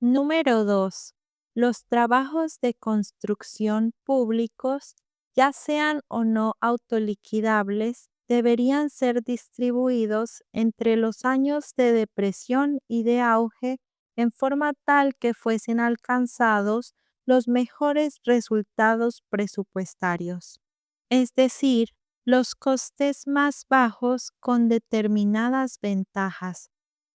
Número 2. Los trabajos de construcción públicos, ya sean o no autoliquidables, deberían ser distribuidos entre los años de depresión y de auge en forma tal que fuesen alcanzados los mejores resultados presupuestarios, es decir, los costes más bajos con determinadas ventajas.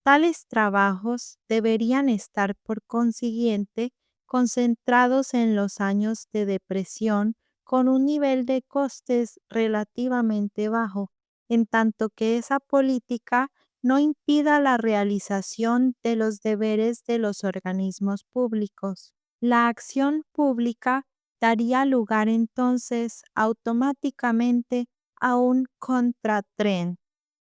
Tales trabajos deberían estar, por consiguiente, concentrados en los años de depresión con un nivel de costes relativamente bajo, en tanto que esa política no impida la realización de los deberes de los organismos públicos. La acción pública daría lugar entonces automáticamente a un contratrend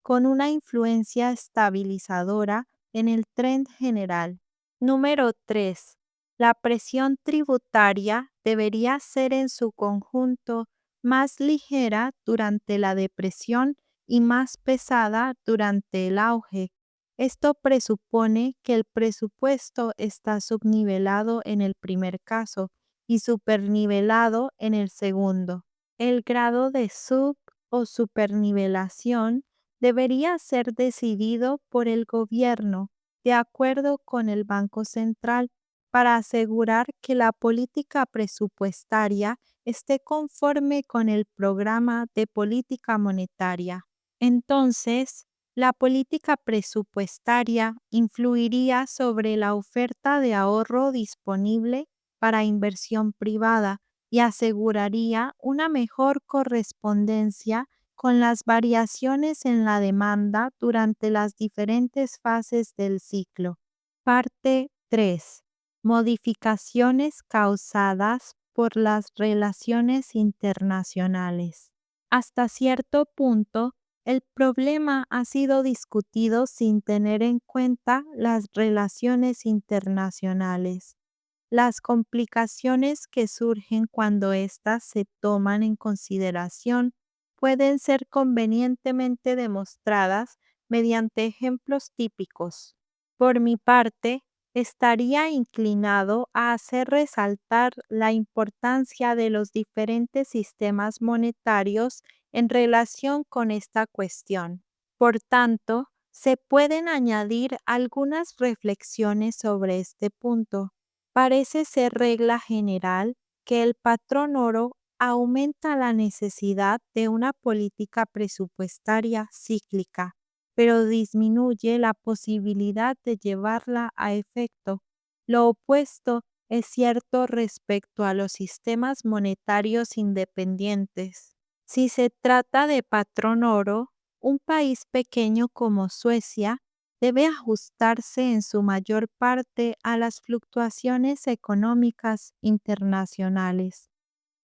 con una influencia estabilizadora en el trend general. Número 3. La presión tributaria debería ser en su conjunto más ligera durante la depresión y más pesada durante el auge. Esto presupone que el presupuesto está subnivelado en el primer caso y supernivelado en el segundo. El grado de o supernivelación debería ser decidido por el gobierno de acuerdo con el Banco Central para asegurar que la política presupuestaria esté conforme con el programa de política monetaria. Entonces, la política presupuestaria influiría sobre la oferta de ahorro disponible para inversión privada y aseguraría una mejor correspondencia con las variaciones en la demanda durante las diferentes fases del ciclo. Parte 3. Modificaciones causadas por las relaciones internacionales. Hasta cierto punto, el problema ha sido discutido sin tener en cuenta las relaciones internacionales. Las complicaciones que surgen cuando éstas se toman en consideración pueden ser convenientemente demostradas mediante ejemplos típicos. Por mi parte, estaría inclinado a hacer resaltar la importancia de los diferentes sistemas monetarios en relación con esta cuestión. Por tanto, se pueden añadir algunas reflexiones sobre este punto. Parece ser regla general que el patrón oro aumenta la necesidad de una política presupuestaria cíclica, pero disminuye la posibilidad de llevarla a efecto. Lo opuesto es cierto respecto a los sistemas monetarios independientes. Si se trata de patrón oro, un país pequeño como Suecia debe ajustarse en su mayor parte a las fluctuaciones económicas internacionales.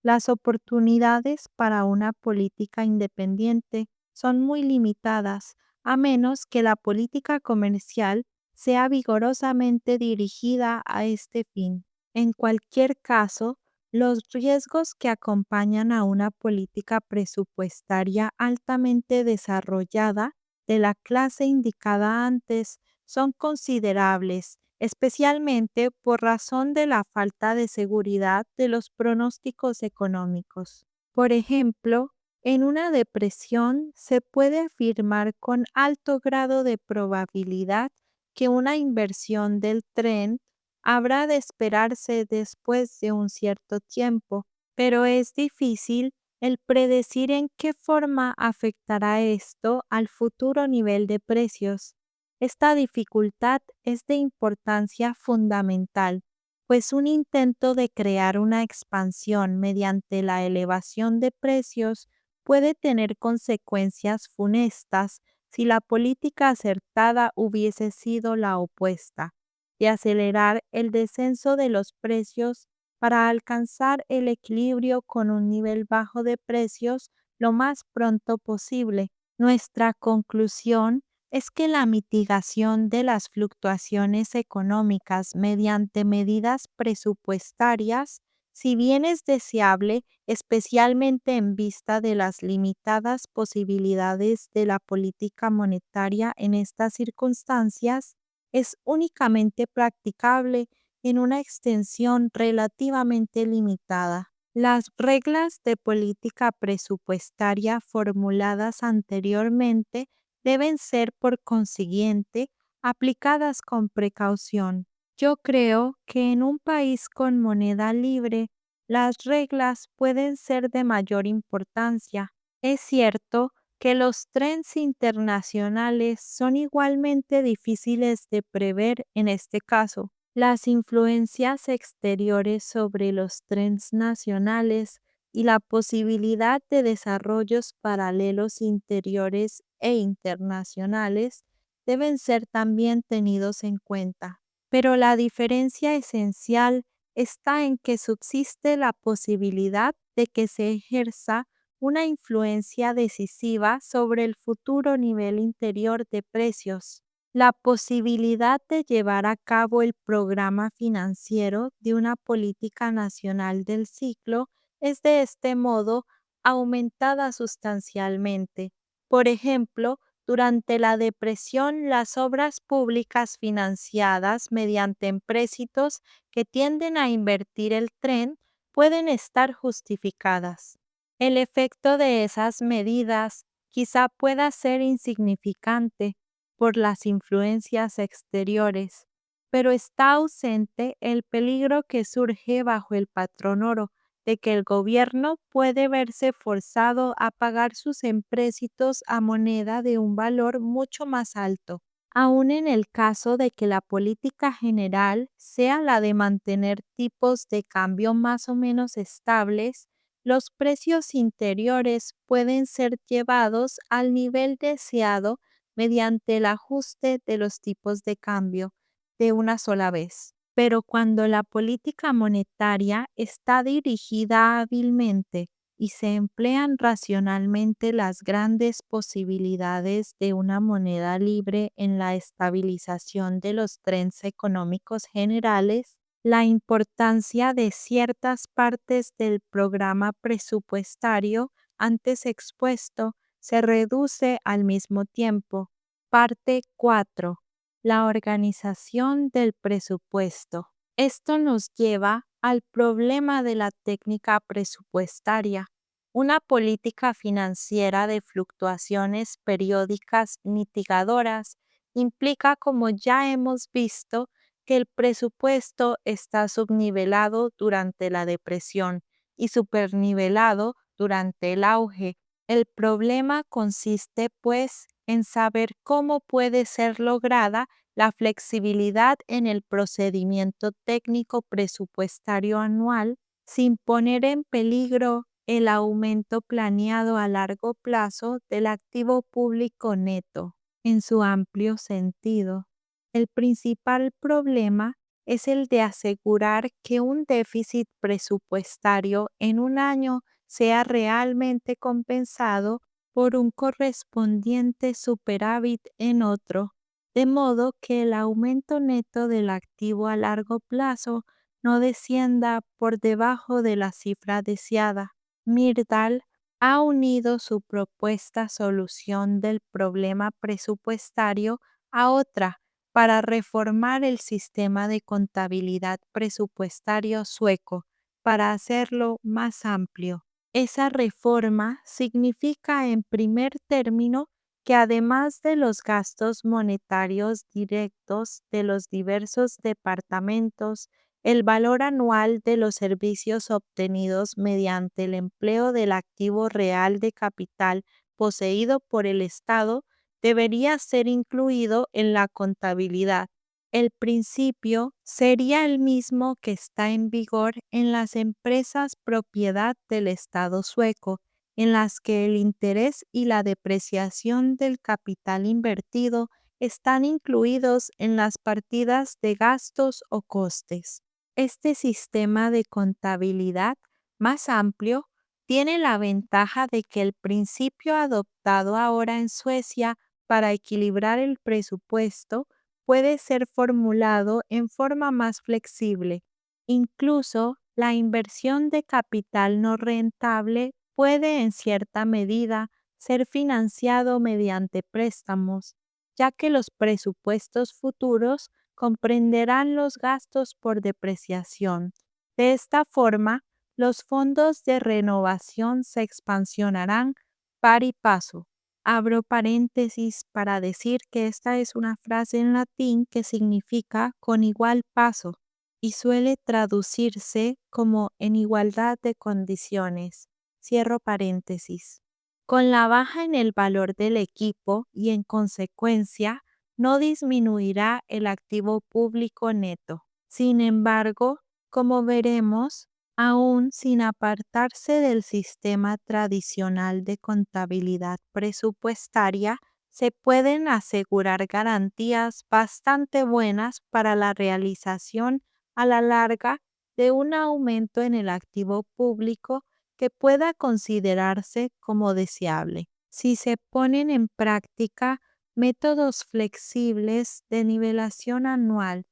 Las oportunidades para una política independiente son muy limitadas, a menos que la política comercial sea vigorosamente dirigida a este fin. En cualquier caso, los riesgos que acompañan a una política presupuestaria altamente desarrollada de la clase indicada antes son considerables, especialmente por razón de la falta de seguridad de los pronósticos económicos. Por ejemplo, en una depresión se puede afirmar con alto grado de probabilidad que una inversión del tren habrá de esperarse después de un cierto tiempo, pero es difícil el predecir en qué forma afectará esto al futuro nivel de precios. Esta dificultad es de importancia fundamental, pues un intento de crear una expansión mediante la elevación de precios puede tener consecuencias funestas si la política acertada hubiese sido la opuesta, de acelerar el descenso de los precios para alcanzar el equilibrio con un nivel bajo de precios lo más pronto posible. Nuestra conclusión es que la mitigación de las fluctuaciones económicas mediante medidas presupuestarias, si bien es deseable, especialmente en vista de las limitadas posibilidades de la política monetaria en estas circunstancias, es únicamente practicable en una extensión relativamente limitada. Las reglas de política presupuestaria formuladas anteriormente deben ser, por consiguiente, aplicadas con precaución. Yo creo que en un país con moneda libre, las reglas pueden ser de mayor importancia. Es cierto que los trends internacionales son igualmente difíciles de prever en este caso. Las influencias exteriores sobre los trends nacionales y la posibilidad de desarrollos paralelos interiores e internacionales deben ser también tenidos en cuenta. Pero la diferencia esencial está en que subsiste la posibilidad de que se ejerza una influencia decisiva sobre el futuro nivel interior de precios. La posibilidad de llevar a cabo el programa financiero de una política nacional del ciclo es de este modo aumentada sustancialmente. Por ejemplo, durante la depresión, las obras públicas financiadas mediante empréstitos que tienden a invertir el tren pueden estar justificadas. El efecto de esas medidas quizá pueda ser insignificante por las influencias exteriores, pero está ausente el peligro que surge bajo el patrón oro de que el gobierno puede verse forzado a pagar sus empréstitos a moneda de un valor mucho más alto. Aun en el caso de que la política general sea la de mantener tipos de cambio más o menos estables, los precios interiores pueden ser llevados al nivel deseado mediante el ajuste de los tipos de cambio de una sola vez. Pero cuando la política monetaria está dirigida hábilmente y se emplean racionalmente las grandes posibilidades de una moneda libre en la estabilización de los trends económicos generales, la importancia de ciertas partes del programa presupuestario antes expuesto se reduce al mismo tiempo. Parte 4. La organización del presupuesto. Esto nos lleva al problema de la técnica presupuestaria. Una política financiera de fluctuaciones periódicas mitigadoras implica, como ya hemos visto, que el presupuesto está subnivelado durante la depresión y supernivelado durante el auge. El problema consiste, pues, en saber cómo puede ser lograda la flexibilidad en el procedimiento técnico presupuestario anual sin poner en peligro el aumento planeado a largo plazo del activo público neto en su amplio sentido. El principal problema es el de asegurar que un déficit presupuestario en un año sea realmente compensado por un correspondiente superávit en otro, de modo que el aumento neto del activo a largo plazo no descienda por debajo de la cifra deseada. Myrdal ha unido su propuesta solución del problema presupuestario a otra para reformar el sistema de contabilidad presupuestario sueco, para hacerlo más amplio. Esa reforma significa, en primer término, que además de los gastos monetarios directos de los diversos departamentos, el valor anual de los servicios obtenidos mediante el empleo del activo real de capital poseído por el Estado debería ser incluido en la contabilidad. El principio sería el mismo que está en vigor en las empresas propiedad del Estado sueco, en las que el interés y la depreciación del capital invertido están incluidos en las partidas de gastos o costes. Este sistema de contabilidad más amplio tiene la ventaja de que el principio adoptado ahora en Suecia para equilibrar el presupuesto puede ser formulado en forma más flexible. Incluso la inversión de capital no rentable puede en cierta medida ser financiado mediante préstamos, ya que los presupuestos futuros comprenderán los gastos por depreciación. De esta forma, los fondos de renovación se expansionarán par y paso. Abro paréntesis para decir que esta es una frase en latín que significa con igual paso y suele traducirse como en igualdad de condiciones. Cierro paréntesis. Con la baja en el valor del equipo y en consecuencia no disminuirá el activo público neto. Sin embargo, como veremos, aún sin apartarse del sistema tradicional de contabilidad presupuestaria, se pueden asegurar garantías bastante buenas para la realización a la larga de un aumento en el activo público que pueda considerarse como deseable. Si se ponen en práctica métodos flexibles de nivelación anual,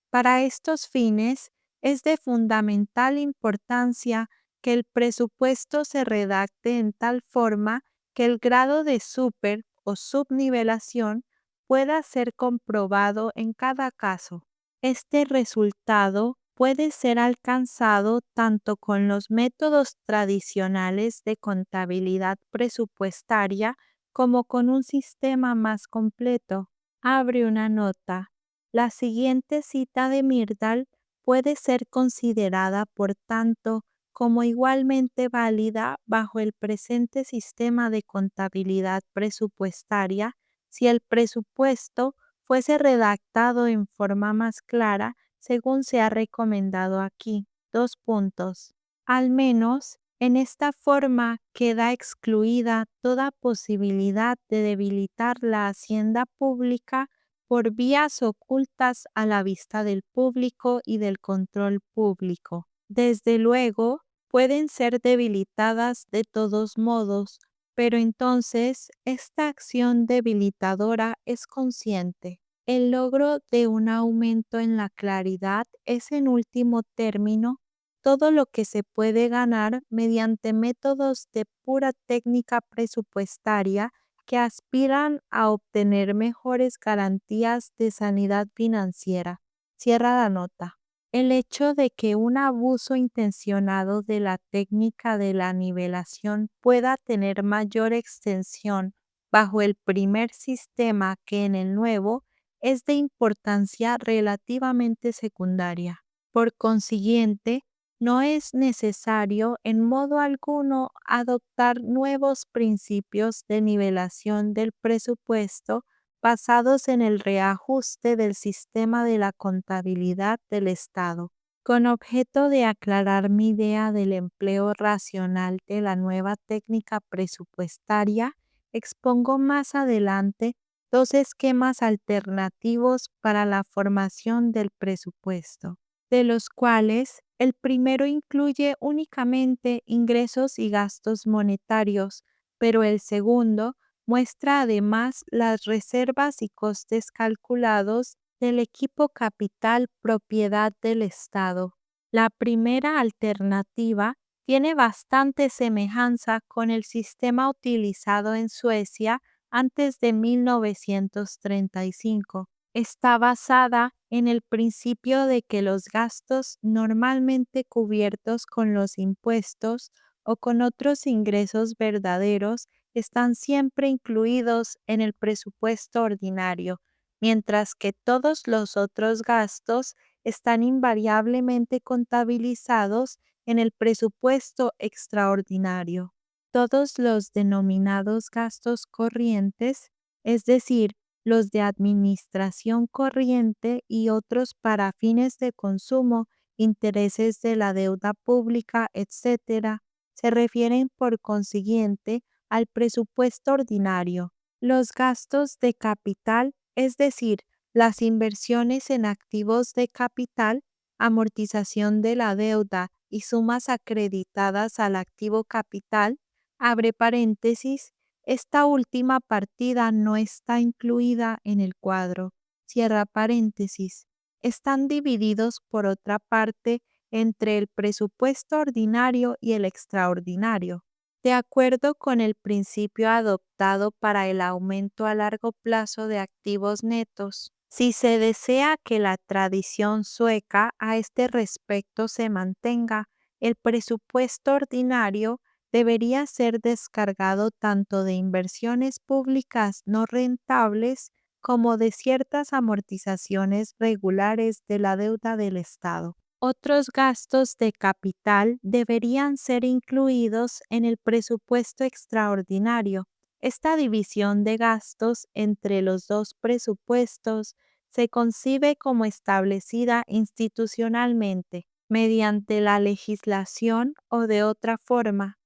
para estos fines es de fundamental importancia que el presupuesto se redacte en tal forma que el grado de super o subnivelación pueda ser comprobado en cada caso. Este resultado puede ser alcanzado tanto con los métodos tradicionales de contabilidad presupuestaria como con un sistema más completo. Abre una nota. La siguiente cita de Myrdal puede ser considerada, por tanto, como igualmente válida bajo el presente sistema de contabilidad presupuestaria si el presupuesto fuese redactado en forma más clara según se ha recomendado aquí. 2 puntos. Al menos, en esta forma queda excluida toda posibilidad de debilitar la hacienda pública por vías ocultas a la vista del público y del control público. Desde luego, pueden ser debilitadas de todos modos, pero entonces esta acción debilitadora es consciente. El logro de un aumento en la claridad es en último término todo lo que se puede ganar mediante métodos de pura técnica presupuestaria que aspiran a obtener mejores garantías de sanidad financiera. Cierra la nota. El hecho de que un abuso intencionado de la técnica de la nivelación pueda tener mayor extensión bajo el primer sistema que en el nuevo es de importancia relativamente secundaria. Por consiguiente, no es necesario en modo alguno adoptar nuevos principios de nivelación del presupuesto basados en el reajuste del sistema de la contabilidad del Estado. Con objeto de aclarar mi idea del empleo racional de la nueva técnica presupuestaria, expongo más adelante 2 esquemas alternativos para la formación del presupuesto, de los cuales el primero incluye únicamente ingresos y gastos monetarios, pero el segundo muestra además las reservas y costes calculados del equipo capital propiedad del Estado. La primera alternativa tiene bastante semejanza con el sistema utilizado en Suecia antes de 1935. Está basada en el principio de que los gastos normalmente cubiertos con los impuestos o con otros ingresos verdaderos están siempre incluidos en el presupuesto ordinario, mientras que todos los otros gastos están invariablemente contabilizados en el presupuesto extraordinario. Todos los denominados gastos corrientes, es decir, los de administración corriente y otros para fines de consumo, intereses de la deuda pública, etc., se refieren por consiguiente al presupuesto ordinario. Los gastos de capital, es decir, las inversiones en activos de capital, amortización de la deuda y sumas acreditadas al activo capital, abre paréntesis, esta última partida no está incluida en el cuadro, cierra paréntesis. Están divididos por otra parte entre el presupuesto ordinario y el extraordinario. De acuerdo con el principio adoptado para el aumento a largo plazo de activos netos, Si se desea que la tradición sueca a este respecto se mantenga, el presupuesto ordinario debería ser descargado tanto de inversiones públicas no rentables como de ciertas amortizaciones regulares de la deuda del Estado. Otros gastos de capital deberían ser incluidos en el presupuesto extraordinario. Esta división de gastos entre los dos presupuestos se concibe como establecida institucionalmente, mediante la legislación o de otra forma.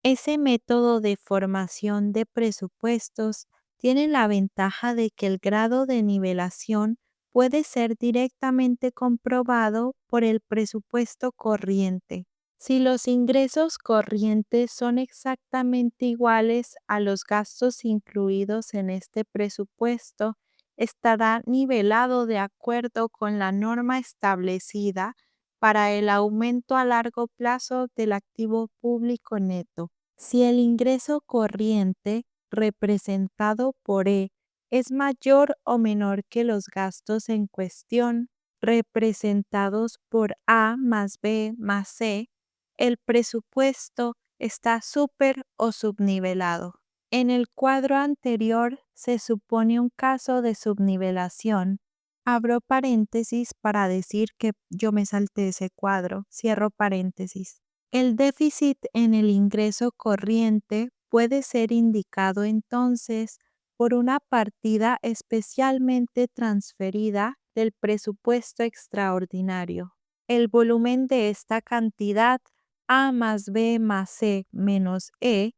Ese método de formación de presupuestos tiene la ventaja de que el grado de nivelación puede ser directamente comprobado por el presupuesto corriente. Si los ingresos corrientes son exactamente iguales a los gastos incluidos en este presupuesto, estará nivelado de acuerdo con la norma establecida para el aumento a largo plazo del activo público neto. Si el ingreso corriente, representado por E, es mayor o menor que los gastos en cuestión, representados por A más B más C, el presupuesto está super o subnivelado. En el cuadro anterior se supone un caso de subnivelación. Abro paréntesis para decir que yo me salté ese cuadro, cierro paréntesis. El déficit en el ingreso corriente puede ser indicado entonces por una partida especialmente transferida del presupuesto extraordinario. El volumen de esta cantidad A más B más C menos E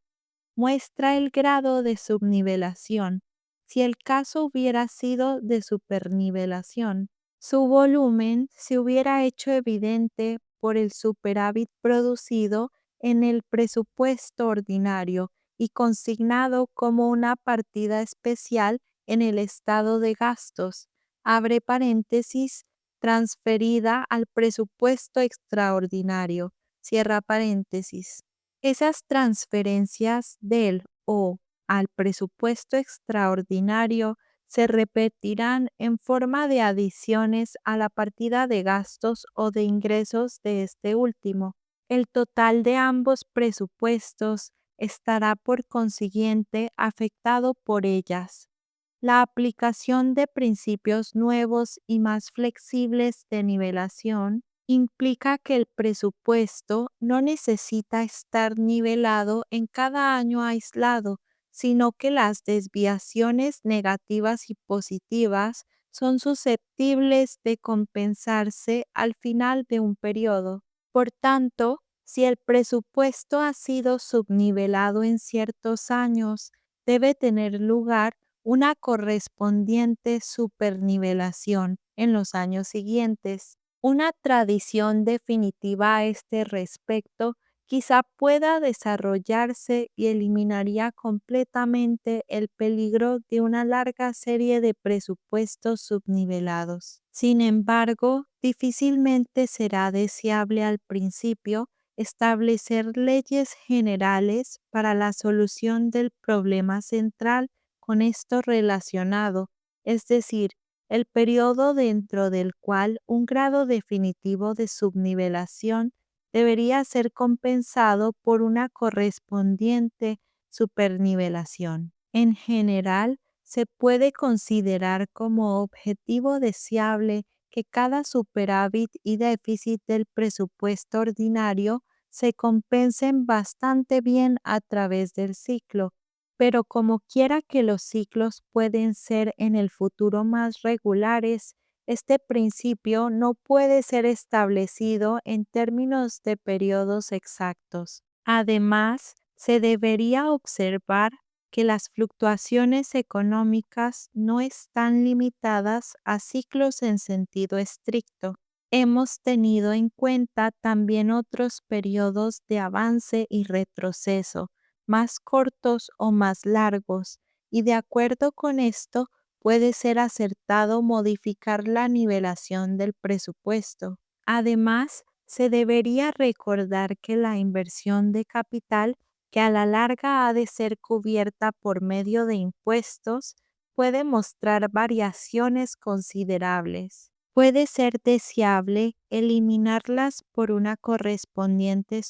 muestra el grado de subnivelación. Si el caso hubiera sido de supernivelación, su volumen se hubiera hecho evidente por el superávit producido en el presupuesto ordinario y consignado como una partida especial en el estado de gastos, abre paréntesis, transferida al presupuesto extraordinario, cierra paréntesis. Esas transferencias del o al presupuesto extraordinario se repetirán en forma de adiciones a la partida de gastos o de ingresos de este último. El total de ambos presupuestos estará por consiguiente afectado por ellas. La aplicación de principios nuevos y más flexibles de nivelación implica que el presupuesto no necesita estar nivelado en cada año aislado, sino que las desviaciones negativas y positivas son susceptibles de compensarse al final de un periodo. Por tanto, si el presupuesto ha sido subnivelado en ciertos años, debe tener lugar una correspondiente supernivelación en los años siguientes. Una tradición definitiva a este respecto quizá pueda desarrollarse y eliminaría completamente el peligro de una larga serie de presupuestos subnivelados. Sin embargo, difícilmente será deseable al principio establecer leyes generales para la solución del problema central con esto relacionado, es decir, el periodo dentro del cual un grado definitivo de subnivelación debería ser compensado por una correspondiente supernivelación. En general, se puede considerar como objetivo deseable que cada superávit y déficit del presupuesto ordinario se compensen bastante bien a través del ciclo, pero como quiera que los ciclos pueden ser en el futuro más regulares, este principio no puede ser establecido en términos de periodos exactos. Además, se debería observar que las fluctuaciones económicas no están limitadas a ciclos en sentido estricto. Hemos tenido en cuenta también otros periodos de avance y retroceso, más cortos o más largos, y de acuerdo con esto puede ser acertado modificar la nivelación del presupuesto. Además, se debería recordar que la inversión de capital, que a la larga ha de ser cubierta por medio de impuestos, puede mostrar variaciones considerables. Puede ser deseable eliminarlas por una correspondiente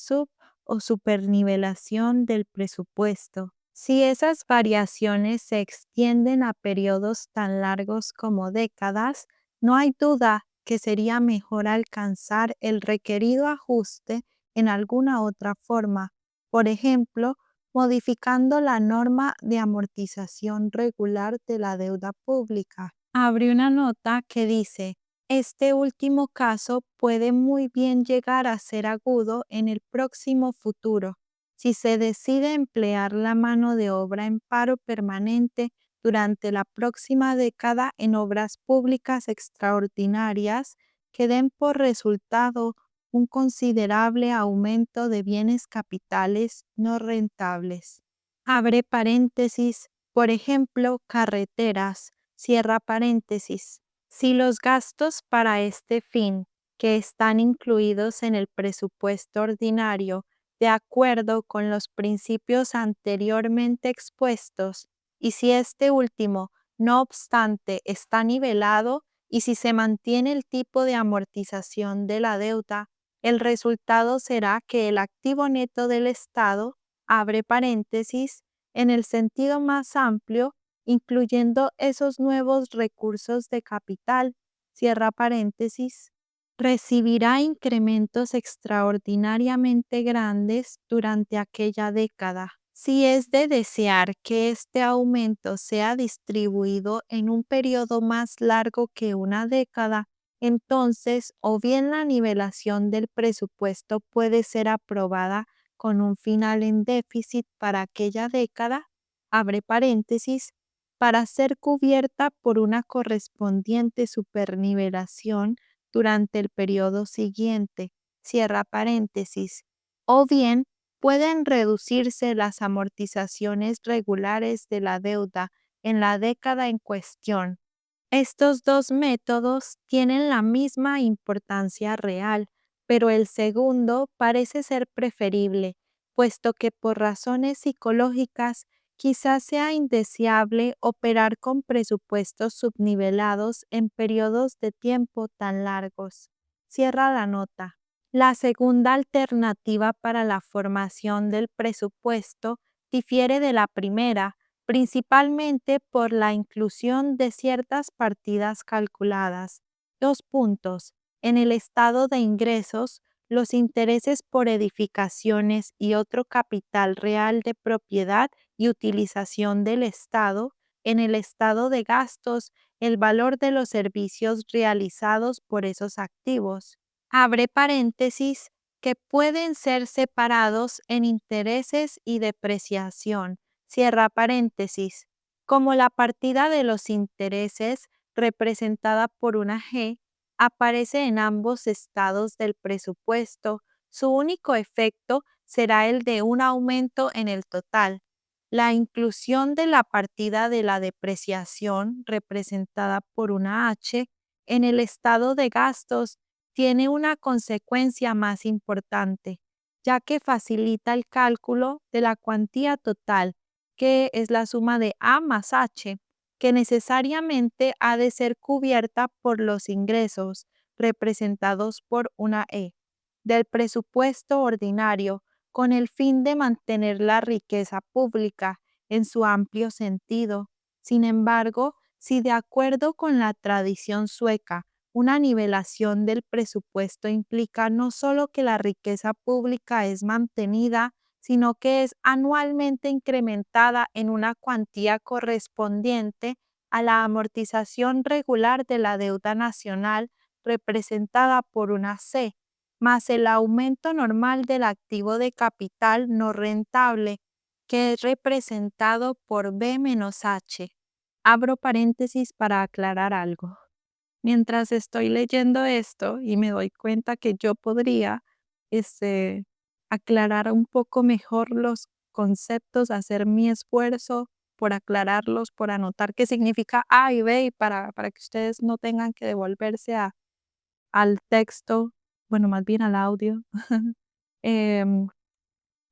o supernivelación del presupuesto. Si esas variaciones se extienden a periodos tan largos como décadas, no hay duda que sería mejor alcanzar el requerido ajuste en alguna otra forma, por ejemplo, modificando la norma de amortización regular de la deuda pública. Abre una nota que dice: este último caso puede muy bien llegar a ser agudo en el próximo futuro si se decide emplear la mano de obra en paro permanente durante la próxima década en obras públicas extraordinarias que den por resultado un considerable aumento de bienes capitales no rentables. Abre paréntesis, por ejemplo, carreteras, cierra paréntesis. Si los gastos para este fin, que están incluidos en el presupuesto ordinario, de acuerdo con los principios anteriormente expuestos, y si este último, no obstante, está nivelado y si se mantiene el tipo de amortización de la deuda, el resultado será que el activo neto del Estado, abre paréntesis, en el sentido más amplio, incluyendo esos nuevos recursos de capital, cierra paréntesis, recibirá incrementos extraordinariamente grandes durante aquella década. Si es de desear que este aumento sea distribuido en un periodo más largo que una década, entonces o bien la nivelación del presupuesto puede ser aprobada con un final en déficit para aquella década, abre paréntesis, para ser cubierta por una correspondiente supernivelación durante el periodo siguiente, cierra paréntesis, o bien pueden reducirse las amortizaciones regulares de la deuda en la década en cuestión. Estos dos métodos tienen la misma importancia real, pero el segundo parece ser preferible, puesto que por razones psicológicas quizás sea indeseable operar con presupuestos subnivelados en periodos de tiempo tan largos. Cierra la nota. La segunda alternativa para la formación del presupuesto difiere de la primera, principalmente por la inclusión de ciertas partidas calculadas. 2 puntos. En el estado de ingresos, los intereses por edificaciones y otro capital real de propiedad y utilización del Estado. En el estado de gastos, el valor de los servicios realizados por esos activos. Abre paréntesis, que pueden ser separados en intereses y depreciación, cierra paréntesis, como la partida de los intereses, representada por una G, aparece en ambos estados del presupuesto. Su único efecto será el de un aumento en el total. La inclusión de la partida de la depreciación, representada por una H, en el estado de gastos tiene una consecuencia más importante, ya que facilita el cálculo de la cuantía total, que es la suma de A más H, que necesariamente ha de ser cubierta por los ingresos, representados por una E, del presupuesto ordinario, con el fin de mantener la riqueza pública en su amplio sentido. Sin embargo, si de acuerdo con la tradición sueca, una nivelación del presupuesto implica no solo que la riqueza pública es mantenida, sino que es anualmente incrementada en una cuantía correspondiente a la amortización regular de la deuda nacional, representada por una C, más el aumento normal del activo de capital no rentable, que es representado por B menos H. Abro paréntesis para aclarar algo. Mientras estoy leyendo esto y me doy cuenta que yo podría aclarar un poco mejor los conceptos, hacer mi esfuerzo por aclararlos, por anotar qué significa A y B y para que ustedes no tengan que devolverse al texto, bueno, más bien al audio. Em,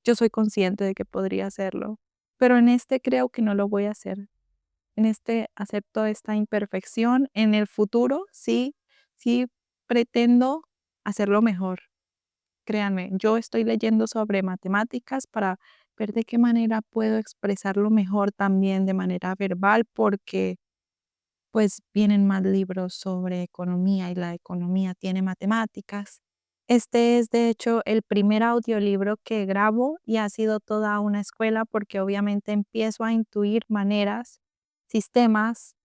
yo soy consciente de que podría hacerlo, pero en este creo que no lo voy a hacer. en este acepto esta imperfección. En el futuro sí pretendo hacerlo mejor. Créanme, yo estoy leyendo sobre matemáticas para ver de qué manera puedo expresarlo mejor también de manera verbal, porque pues vienen más libros sobre economía y la economía tiene matemáticas. Este es de hecho el primer audiolibro que grabo y ha sido toda una escuela porque obviamente empiezo a intuir maneras, sistemas,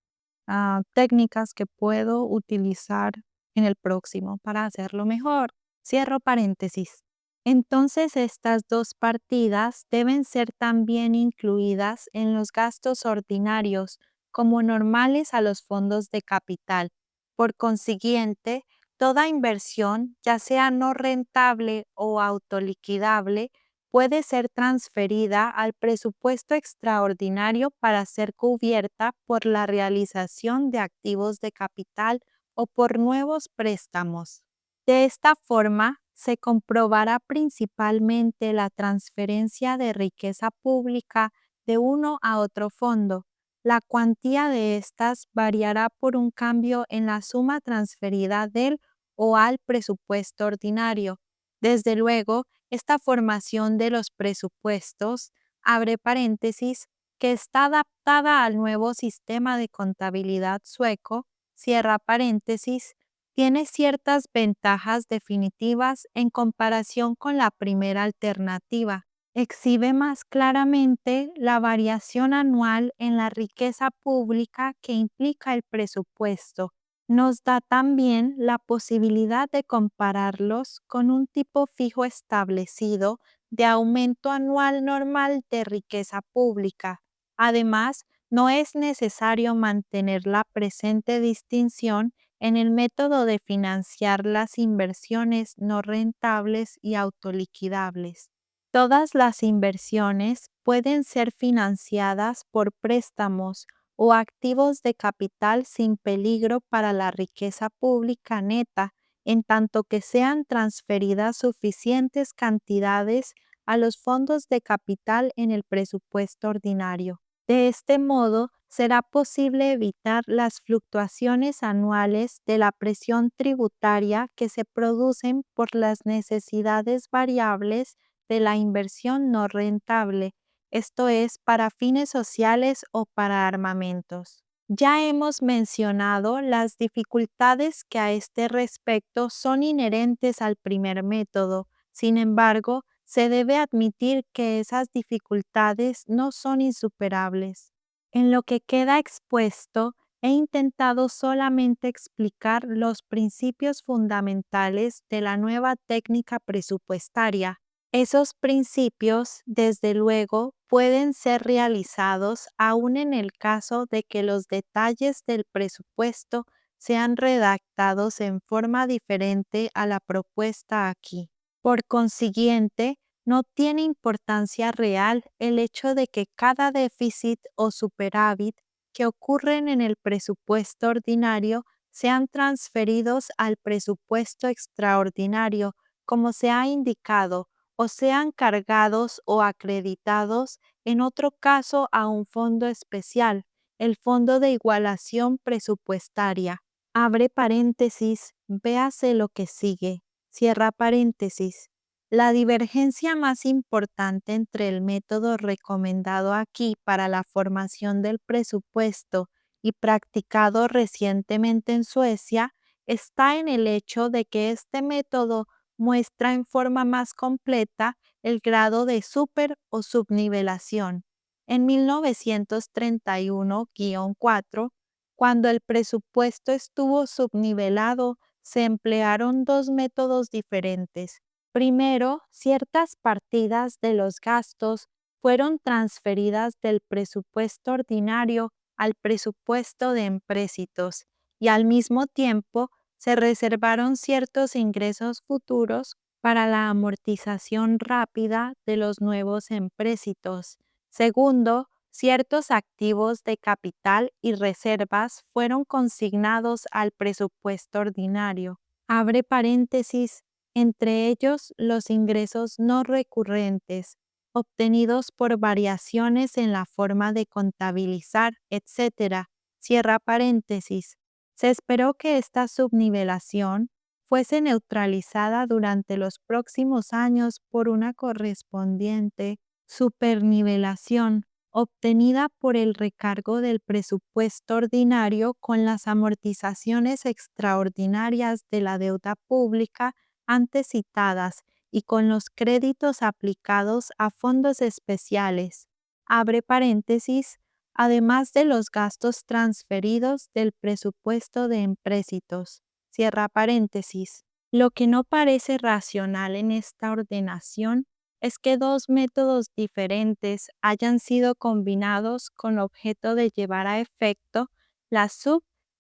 técnicas que puedo utilizar en el próximo para hacerlo mejor. Cierro paréntesis. Entonces, estas dos partidas deben ser también incluidas en los gastos ordinarios como normales a los fondos de capital. Por consiguiente, toda inversión, ya sea no rentable o autoliquidable, puede ser transferida al presupuesto extraordinario para ser cubierta por la realización de activos de capital o por nuevos préstamos. De esta forma, se comprobará principalmente la transferencia de riqueza pública de uno a otro fondo. La cuantía de estas variará por un cambio en la suma transferida del o al presupuesto ordinario. Desde luego, esta formación de los presupuestos, abre paréntesis, que está adaptada al nuevo sistema de contabilidad sueco, cierra paréntesis, tiene ciertas ventajas definitivas en comparación con la primera alternativa. Exhibe más claramente la variación anual en la riqueza pública que implica el presupuesto. Nos da también la posibilidad de compararlos con un tipo fijo establecido de aumento anual normal de riqueza pública. Además, no es necesario mantener la presente distinción en el método de financiar las inversiones no rentables y autoliquidables. Todas las inversiones pueden ser financiadas por préstamos o activos de capital sin peligro para la riqueza pública neta, en tanto que sean transferidas suficientes cantidades a los fondos de capital en el presupuesto ordinario. De este modo, será posible evitar las fluctuaciones anuales de la presión tributaria que se producen por las necesidades variables de la inversión no rentable, esto es, para fines sociales o para armamentos. Ya hemos mencionado las dificultades que a este respecto son inherentes al primer método. Sin embargo, se debe admitir que esas dificultades no son insuperables. En lo que queda expuesto, he intentado solamente explicar los principios fundamentales de la nueva técnica presupuestaria. Esos principios, desde luego, pueden ser realizados aún en el caso de que los detalles del presupuesto sean redactados en forma diferente a la propuesta aquí. Por consiguiente, no tiene importancia real el hecho de que cada déficit o superávit que ocurren en el presupuesto ordinario sean transferidos al presupuesto extraordinario, como se ha indicado, o sean cargados o acreditados, en otro caso, a un fondo especial, el Fondo de Igualación Presupuestaria. Abre paréntesis, véase lo que sigue. Cierra paréntesis. La divergencia más importante entre el método recomendado aquí para la formación del presupuesto y practicado recientemente en Suecia está en el hecho de que este método muestra en forma más completa el grado de super o subnivelación. En 1931-4, cuando el presupuesto estuvo subnivelado, se emplearon dos métodos diferentes. Primero, ciertas partidas de los gastos fueron transferidas del presupuesto ordinario al presupuesto de empréstitos y al mismo tiempo se reservaron ciertos ingresos futuros para la amortización rápida de los nuevos empréstitos. Segundo, ciertos activos de capital y reservas fueron consignados al presupuesto ordinario. Abre paréntesis, entre ellos los ingresos no recurrentes. obtenidos por variaciones en la forma de contabilizar, etc. Cierra paréntesis. Se esperó que esta subnivelación fuese neutralizada durante los próximos años por una correspondiente supernivelación obtenida por el recargo del presupuesto ordinario con las amortizaciones extraordinarias de la deuda pública antes citadas y con los créditos aplicados a fondos especiales, abre paréntesis, además de los gastos transferidos del presupuesto de empréstitos, cierra paréntesis. Lo que no parece racional en esta ordenación es que dos métodos diferentes hayan sido combinados con objeto de llevar a efecto la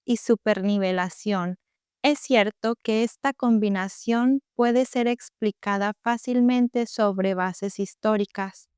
y supernivelación. Es cierto que esta combinación puede ser explicada fácilmente sobre bases históricas,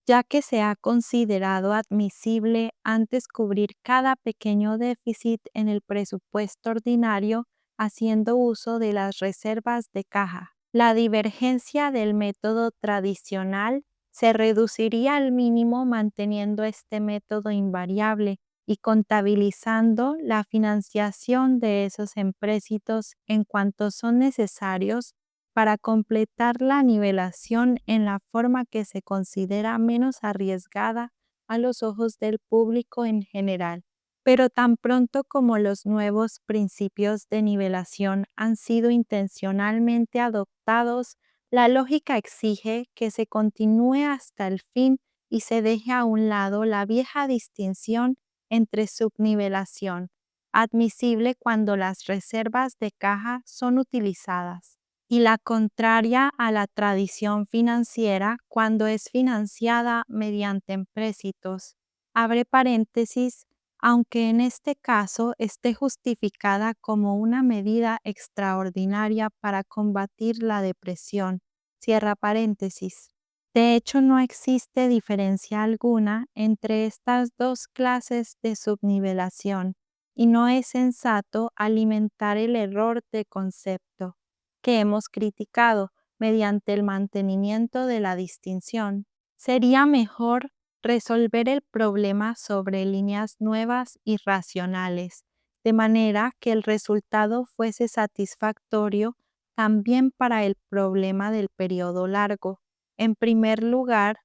ya que se ha considerado admisible antes cubrir cada pequeño déficit en el presupuesto ordinario haciendo uso de las reservas de caja. La divergencia del método tradicional se reduciría al mínimo manteniendo este método invariable y contabilizando la financiación de esos empréstitos en cuanto son necesarios para completar la nivelación en la forma que se considera menos arriesgada a los ojos del público en general. Pero tan pronto como los nuevos principios de nivelación han sido intencionalmente adoptados, la lógica exige que se continúe hasta el fin y se deje a un lado la vieja distinción entre subnivelación, admisible cuando las reservas de caja son utilizadas, y la contraria a la tradición financiera cuando es financiada mediante empréstitos. Abre paréntesis, aunque en este caso esté justificada como una medida extraordinaria para combatir la depresión. Cierra paréntesis. De hecho, no existe diferencia alguna entre estas dos clases de subnivelación y no es sensato alimentar el error de concepto que hemos criticado mediante el mantenimiento de la distinción. Sería mejor resolver el problema sobre líneas nuevas y racionales, de manera que el resultado fuese satisfactorio también para el problema del periodo largo. En primer lugar,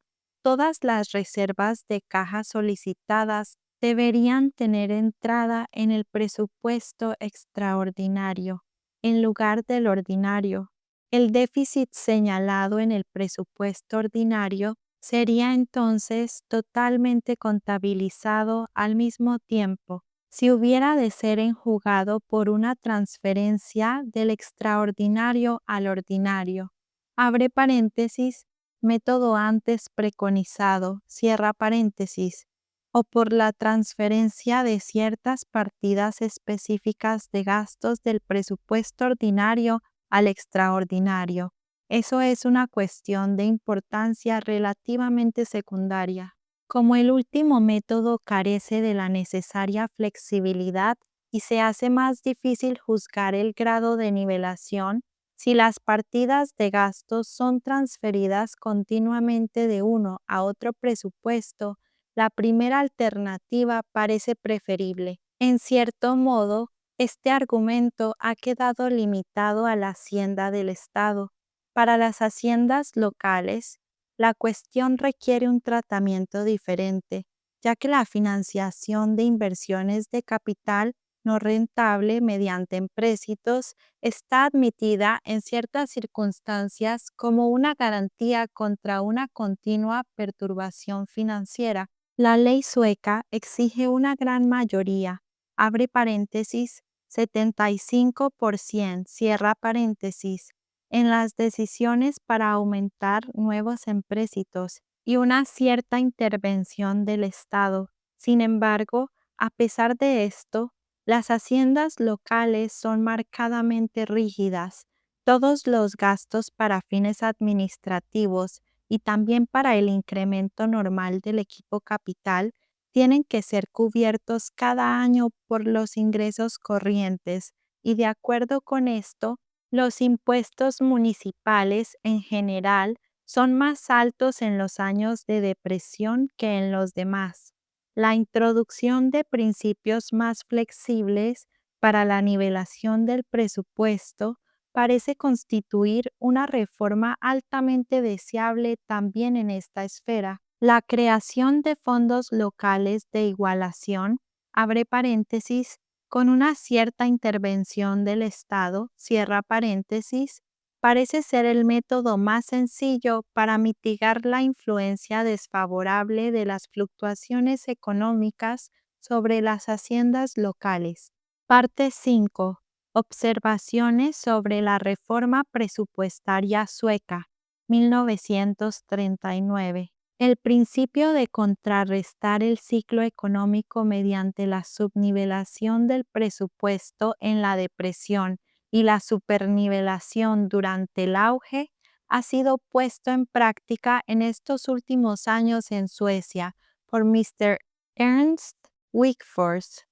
todas las reservas de caja solicitadas deberían tener entrada en el presupuesto extraordinario, en lugar del ordinario. El déficit señalado en el presupuesto ordinario sería entonces totalmente contabilizado al mismo tiempo si hubiera de ser enjugado por una transferencia del extraordinario al ordinario. Abre paréntesis, método antes preconizado, cierra paréntesis, o por la transferencia de ciertas partidas específicas de gastos del presupuesto ordinario al extraordinario. Eso es una cuestión de importancia relativamente secundaria. Como el último método carece de la necesaria flexibilidad y se hace más difícil juzgar el grado de nivelación si las partidas de gastos son transferidas continuamente de uno a otro presupuesto, la primera alternativa parece preferible. En cierto modo, este argumento ha quedado limitado a la hacienda del Estado. Para las haciendas locales, la cuestión requiere un tratamiento diferente, ya que la financiación de inversiones de capital no rentable mediante empréstitos está admitida en ciertas circunstancias como una garantía contra una continua perturbación financiera. La ley sueca exige una gran mayoría, abre paréntesis, 75%, cierra paréntesis, en las decisiones para aumentar nuevos empréstitos y una cierta intervención del Estado. Sin embargo, a pesar de esto, las haciendas locales son marcadamente rígidas. Todos los gastos para fines administrativos y también para el incremento normal del equipo capital tienen que ser cubiertos cada año por los ingresos corrientes y de acuerdo con esto, los impuestos municipales en general son más altos en los años de depresión que en los demás. La introducción de principios más flexibles para la nivelación del presupuesto parece constituir una reforma altamente deseable también en esta esfera. La creación de fondos locales de igualación, abre paréntesis, con una cierta intervención del Estado, cierra paréntesis, parece ser el método más sencillo para mitigar la influencia desfavorable de las fluctuaciones económicas sobre las haciendas locales. Parte 5. Observaciones sobre la reforma presupuestaria sueca, 1939. El principio de contrarrestar el ciclo económico mediante la subnivelación del presupuesto en la depresión y la supernivelación durante el auge ha sido puesto en práctica en estos últimos años en Suecia por Mr. Ernst Wigforss.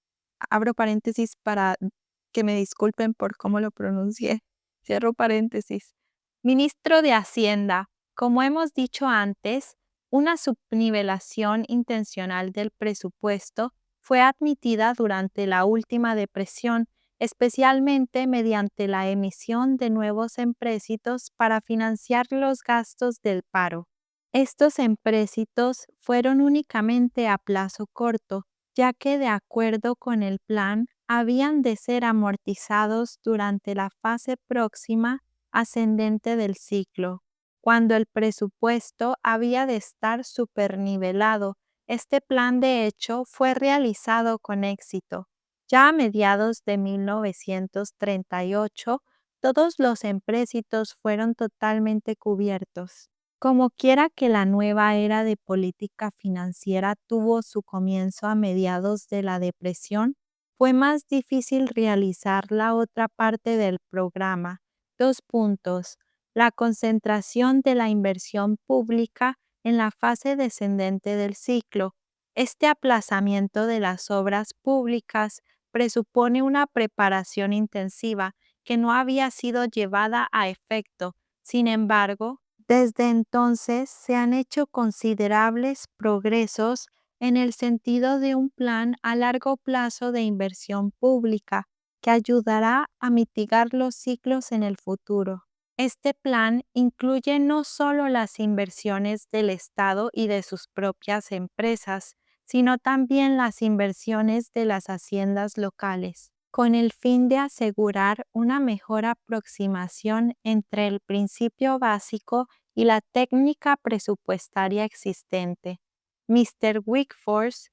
Abro paréntesis para que me disculpen por cómo lo pronuncié. Cierro paréntesis. Ministro de Hacienda. Como hemos dicho antes, una subnivelación intencional del presupuesto fue admitida durante la última depresión, especialmente mediante la emisión de nuevos empréstitos para financiar los gastos del paro. Estos empréstitos fueron únicamente a plazo corto, ya que de acuerdo con el plan habían de ser amortizados durante la fase próxima ascendente del ciclo. Cuando el presupuesto había de estar supernivelado, este plan de hecho fue realizado con éxito. Ya a mediados de 1938, todos los empréstitos fueron totalmente cubiertos. Como quiera que la nueva era de política financiera tuvo su comienzo a mediados de la depresión, fue más difícil realizar la otra parte del programa. 2 puntos. La concentración de la inversión pública en la fase descendente del ciclo. Este aplazamiento de las obras públicas presupone una preparación intensiva que no había sido llevada a efecto. Sin embargo, desde entonces se han hecho considerables progresos en el sentido de un plan a largo plazo de inversión pública que ayudará a mitigar los ciclos en el futuro. Este plan incluye no solo las inversiones del Estado y de sus propias empresas, sino también las inversiones de las haciendas locales, con el fin de asegurar una mejor aproximación entre el principio básico y la técnica presupuestaria existente. Mr. Wigforss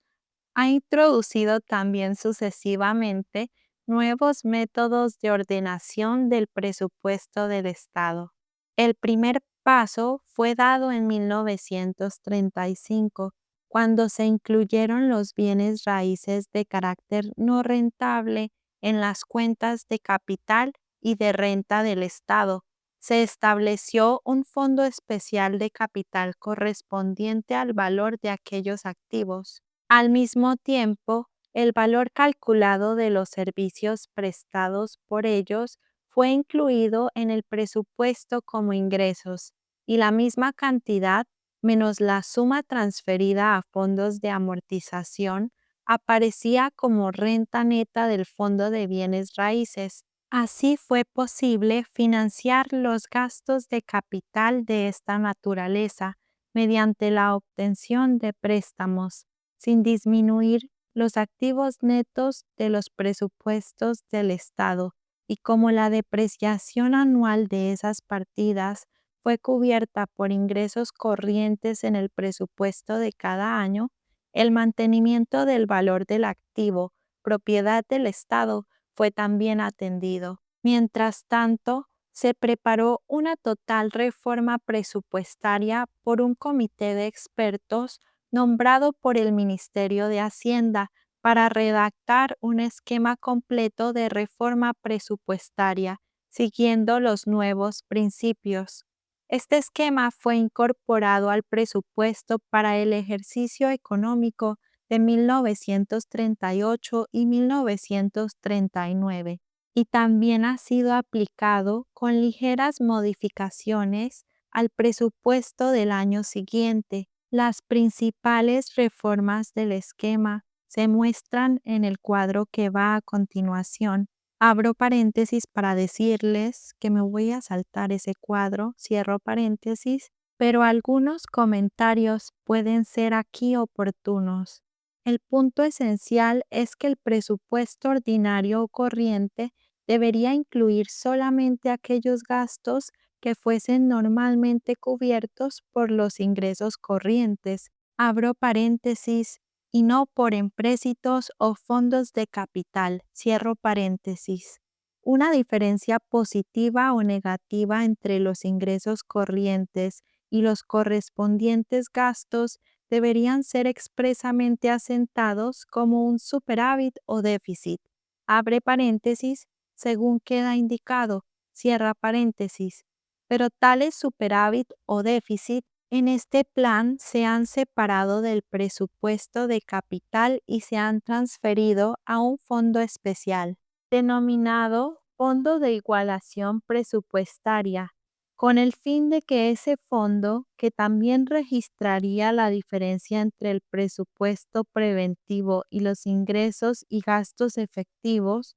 ha introducido también sucesivamente nuevos métodos de ordenación del presupuesto del Estado. El primer paso fue dado en 1935, cuando se incluyeron los bienes raíces de carácter no rentable en las cuentas de capital y de renta del Estado. Se estableció un fondo especial de capital correspondiente al valor de aquellos activos. Al mismo tiempo, el valor calculado de los servicios prestados por ellos fue incluido en el presupuesto como ingresos, y la misma cantidad menos la suma transferida a fondos de amortización aparecía como renta neta del Fondo de Bienes Raíces. Así fue posible financiar los gastos de capital de esta naturaleza mediante la obtención de préstamos, sin disminuir los activos netos de los presupuestos del Estado, y como la depreciación anual de esas partidas fue cubierta por ingresos corrientes en el presupuesto de cada año, el mantenimiento del valor del activo, propiedad del Estado, fue también atendido. Mientras tanto, se preparó una total reforma presupuestaria por un comité de expertos nombrado por el Ministerio de Hacienda para redactar un esquema completo de reforma presupuestaria, siguiendo los nuevos principios. Este esquema fue incorporado al presupuesto para el ejercicio económico de 1938 y 1939, y también ha sido aplicado con ligeras modificaciones al presupuesto del año siguiente. Las principales reformas del esquema se muestran en el cuadro que va a continuación. Abro paréntesis para decirles que me voy a saltar ese cuadro, cierro paréntesis, pero algunos comentarios pueden ser aquí oportunos. El punto esencial es que el presupuesto ordinario o corriente debería incluir solamente aquellos gastos que fuesen normalmente cubiertos por los ingresos corrientes, abro paréntesis, y no por empréstitos o fondos de capital, cierro paréntesis. Una diferencia positiva o negativa entre los ingresos corrientes y los correspondientes gastos deberían ser expresamente asentados como un superávit o déficit, abre paréntesis, según queda indicado, cierra paréntesis. Pero tales superávit o déficit en este plan se han separado del presupuesto de capital y se han transferido a un fondo especial, denominado Fondo de Igualación Presupuestaria, con el fin de que ese fondo, que también registraría la diferencia entre el presupuesto preventivo y los ingresos y gastos efectivos,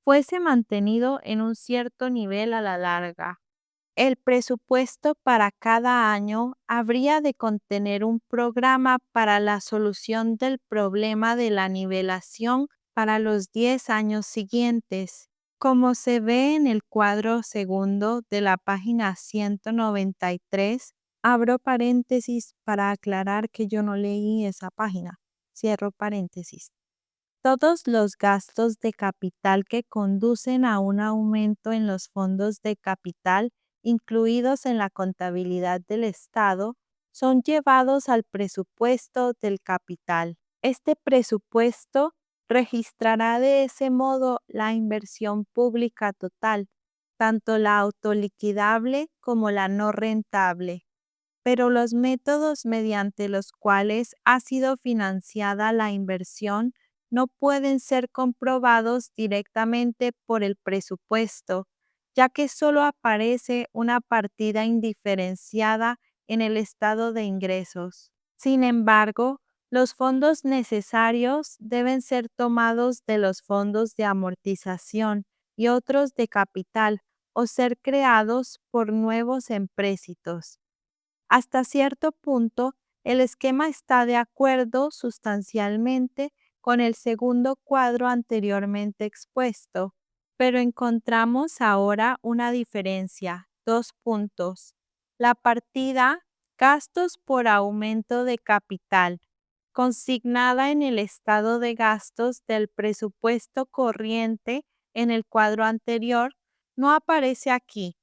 fuese mantenido en un cierto nivel a la larga. El presupuesto para cada año habría de contener un programa para la solución del problema de la nivelación para los 10 años siguientes. Como se ve en el cuadro segundo de la página 193, abro paréntesis para aclarar que yo no leí esa página, cierro paréntesis. Todos los gastos de capital que conducen a un aumento en los fondos de capital incluidos en la contabilidad del Estado son llevados al presupuesto del capital. Este presupuesto registrará de ese modo la inversión pública total, tanto la autoliquidable como la no rentable, pero los métodos mediante los cuales ha sido financiada la inversión no pueden ser comprobados directamente por el presupuesto, ya que solo aparece una partida indiferenciada en el estado de ingresos. Sin embargo, los fondos necesarios deben ser tomados de los fondos de amortización y otros de capital o ser creados por nuevos empréstitos. Hasta cierto punto, el esquema está de acuerdo sustancialmente con el segundo cuadro anteriormente expuesto, pero encontramos ahora una diferencia, 2 puntos. La partida gastos por aumento de capital, consignada en el estado de gastos del presupuesto corriente en el cuadro anterior, no aparece aquí.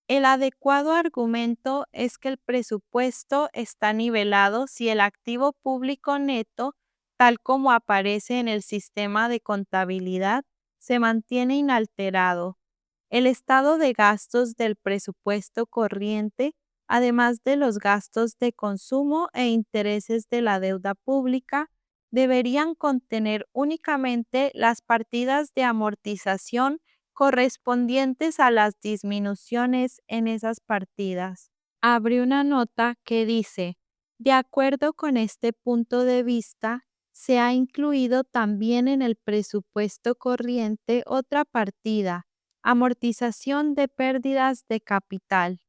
El adecuado argumento es que el presupuesto está nivelado si el activo público neto, tal como aparece en el sistema de contabilidad, se mantiene inalterado. El estado de gastos del presupuesto corriente, además de los gastos de consumo e intereses de la deuda pública, deberían contener únicamente las partidas de amortización correspondientes a las disminuciones en esas partidas. Abre una nota que dice, de acuerdo con este punto de vista, se ha incluido también en el presupuesto corriente otra partida, amortización de pérdidas de capital.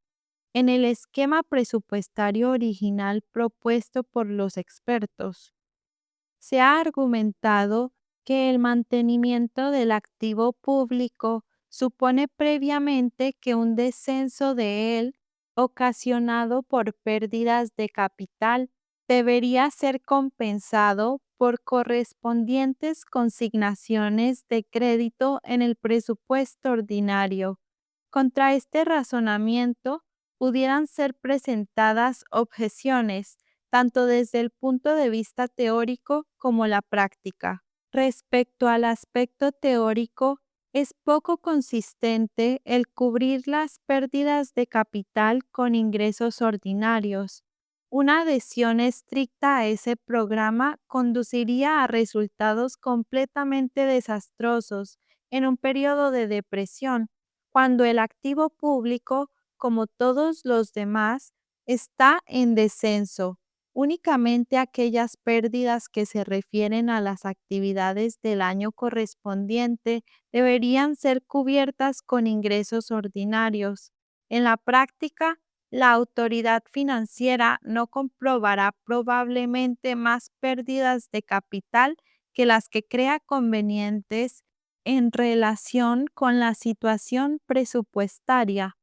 En el esquema presupuestario original propuesto por los expertos, se ha argumentado que el mantenimiento del activo público supone previamente que un descenso de él, ocasionado por pérdidas de capital, debería ser compensado por correspondientes consignaciones de crédito en el presupuesto ordinario. Contra este razonamiento pudieran ser presentadas objeciones tanto desde el punto de vista teórico como la práctica. Respecto al aspecto teórico, es poco consistente el cubrir las pérdidas de capital con ingresos ordinarios. Una adhesión estricta a ese programa conduciría a resultados completamente desastrosos en un periodo de depresión, cuando el activo público como todos los demás, está en descenso. Únicamente aquellas pérdidas que se refieren a las actividades del año correspondiente deberían ser cubiertas con ingresos ordinarios. En la práctica, la autoridad financiera no comprobará probablemente más pérdidas de capital que las que crea convenientes en relación con la situación presupuestaria.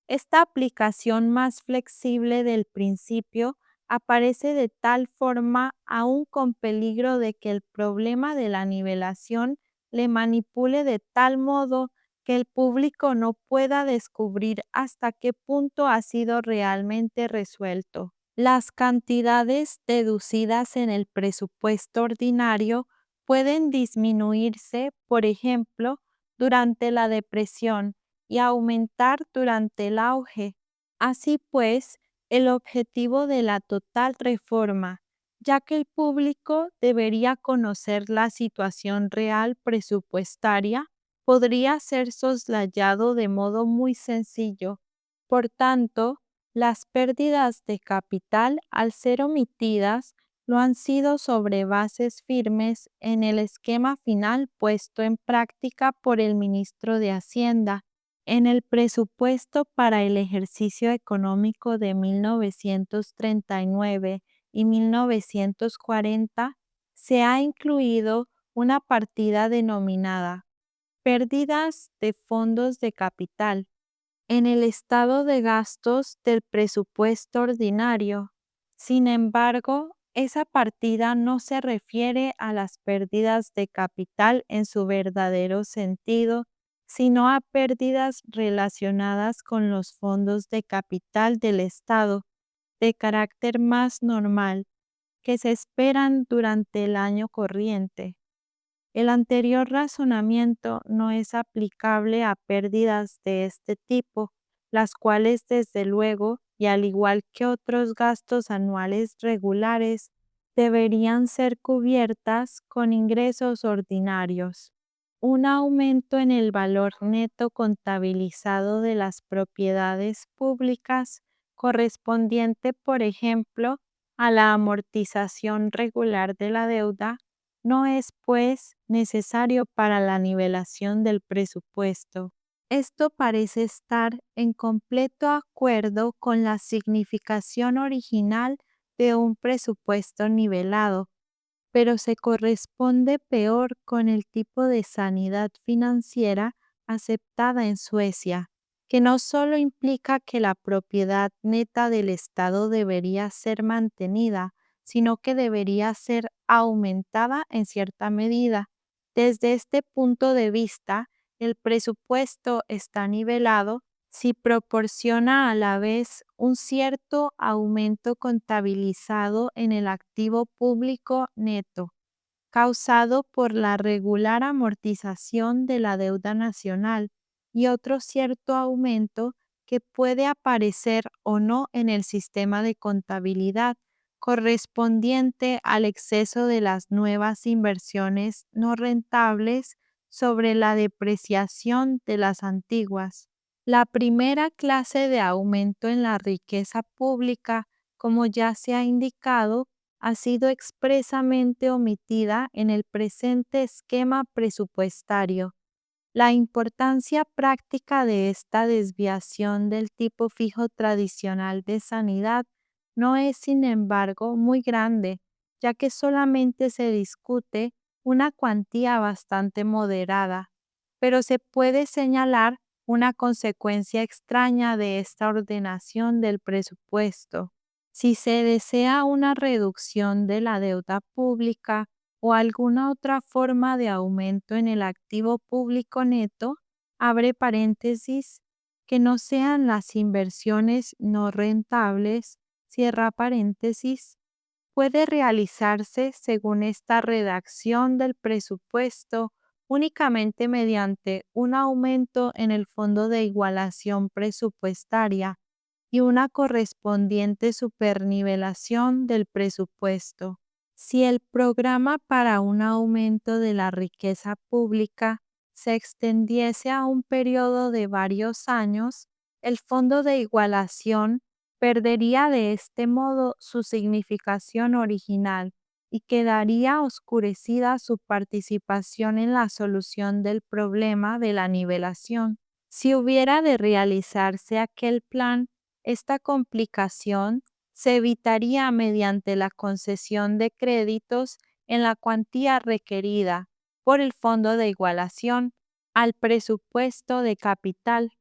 Esta aplicación más flexible del principio aparece de tal forma aún con peligro de que el problema de la nivelación le manipule de tal modo que el público no pueda descubrir hasta qué punto ha sido realmente resuelto. Las cantidades deducidas en el presupuesto ordinario pueden disminuirse, por ejemplo, durante la depresión y aumentar durante el auge. Así pues, el objetivo de la total reforma, ya que el público debería conocer la situación real presupuestaria, podría ser soslayado de modo muy sencillo. Por tanto, las pérdidas de capital, al ser omitidas, lo han sido sobre bases firmes en el esquema final puesto en práctica por el ministro de Hacienda en el presupuesto para el ejercicio económico de 1939 y 1940. Se ha incluido una partida denominada Pérdidas de fondos de capital en el estado de gastos del presupuesto ordinario. Sin embargo, esa partida no se refiere a las pérdidas de capital en su verdadero sentido, sino a pérdidas relacionadas con los fondos de capital del Estado, de carácter más normal, que se esperan durante el año corriente. El anterior razonamiento no es aplicable a pérdidas de este tipo, las cuales desde luego, y al igual que otros gastos anuales regulares, deberían ser cubiertas con ingresos ordinarios. Un aumento en el valor neto contabilizado de las propiedades públicas, correspondiente, por ejemplo, a la amortización regular de la deuda, no es, pues, necesario para la nivelación del presupuesto. Esto parece estar en completo acuerdo con la significación original de un presupuesto nivelado, pero se corresponde peor con el tipo de sanidad financiera aceptada en Suecia, que no solo implica que la propiedad neta del Estado debería ser mantenida, sino que debería ser aumentada en cierta medida. Desde este punto de vista, el presupuesto está nivelado si proporciona a la vez un cierto aumento contabilizado en el activo público neto, causado por la regular amortización de la deuda nacional, y otro cierto aumento que puede aparecer o no en el sistema de contabilidad, correspondiente al exceso de las nuevas inversiones no rentables sobre la depreciación de las antiguas. La primera clase de aumento en la riqueza pública, como ya se ha indicado, ha sido expresamente omitida en el presente esquema presupuestario. La importancia práctica de esta desviación del tipo fijo tradicional de sanidad no es, sin embargo, muy grande, ya que solamente se discute una cuantía bastante moderada, pero se puede señalar una consecuencia extraña de esta ordenación del presupuesto. Si se desea una reducción de la deuda pública, o alguna otra forma de aumento en el activo público neto, abre paréntesis, que no sean las inversiones no rentables, cierra paréntesis, puede realizarse según esta redacción del presupuesto únicamente mediante un aumento en el fondo de igualación presupuestaria y una correspondiente supernivelación del presupuesto. Si el programa para un aumento de la riqueza pública se extendiese a un periodo de varios años, El fondo de igualación perdería de este modo su significación original y quedaría oscurecida su participación en la solución del problema de la nivelación. Si hubiera de realizarse aquel plan, esta complicación se evitaría mediante la concesión de créditos en la cuantía requerida por el fondo de igualación al presupuesto de capital.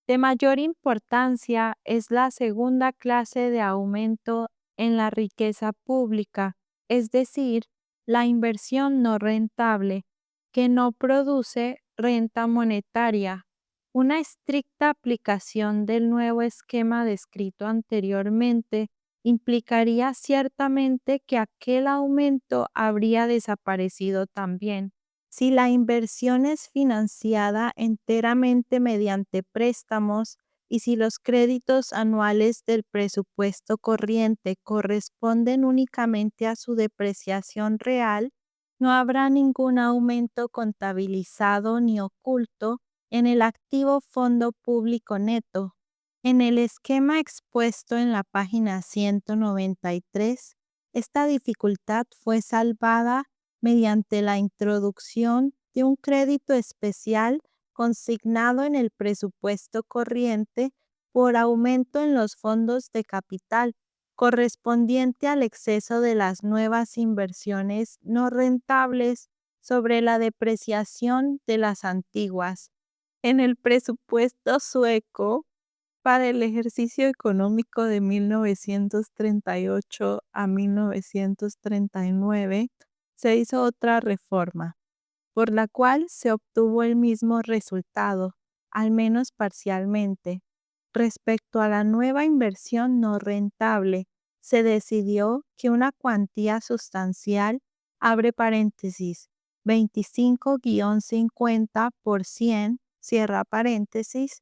De mayor importancia es la segunda clase de aumento en la riqueza pública, es decir, la inversión no rentable, que no produce renta monetaria. Una estricta aplicación del nuevo esquema descrito anteriormente implicaría ciertamente que aquel aumento habría desaparecido también. Si la inversión es financiada enteramente mediante préstamos y si los créditos anuales del presupuesto corriente corresponden únicamente a su depreciación real, no habrá ningún aumento contabilizado ni oculto en el activo fondo público neto. En el esquema expuesto en la página 193, esta dificultad fue salvada mediante la introducción de un crédito especial consignado en el presupuesto corriente por aumento en los fondos de capital, correspondiente al exceso de las nuevas inversiones no rentables sobre la depreciación de las antiguas. En el presupuesto sueco para el ejercicio económico de 1938 a 1939, se hizo otra reforma, por la cual se obtuvo el mismo resultado, al menos parcialmente. Respecto a la nueva inversión no rentable, se decidió que una cuantía sustancial, abre paréntesis, 25-50%, cierra paréntesis,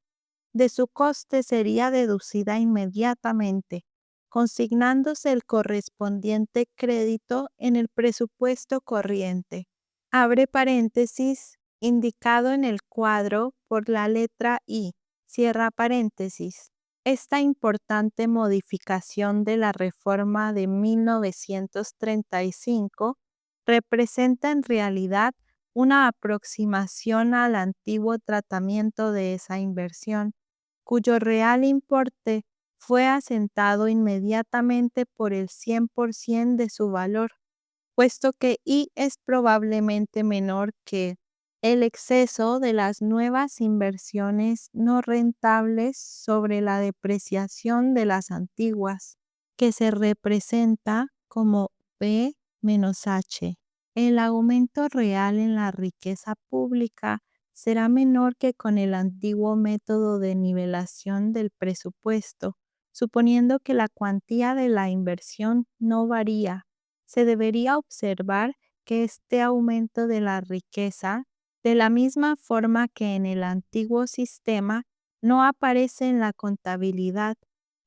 de su coste sería deducida inmediatamente, consignándose el correspondiente crédito en el presupuesto corriente. Abre paréntesis, indicado en el cuadro por la letra I, cierra paréntesis. Esta importante modificación de la reforma de 1935 representa en realidad una aproximación al antiguo tratamiento de esa inversión, cuyo real importe fue asentado inmediatamente por el 100% de su valor, puesto que I es probablemente menor que el exceso de las nuevas inversiones no rentables sobre la depreciación de las antiguas, que se representa como B menos H. El aumento real en la riqueza pública será menor que con el antiguo método de nivelación del presupuesto, suponiendo que la cuantía de la inversión no varía. Se debería observar que este aumento de la riqueza, de la misma forma que en el antiguo sistema, no aparece en la contabilidad,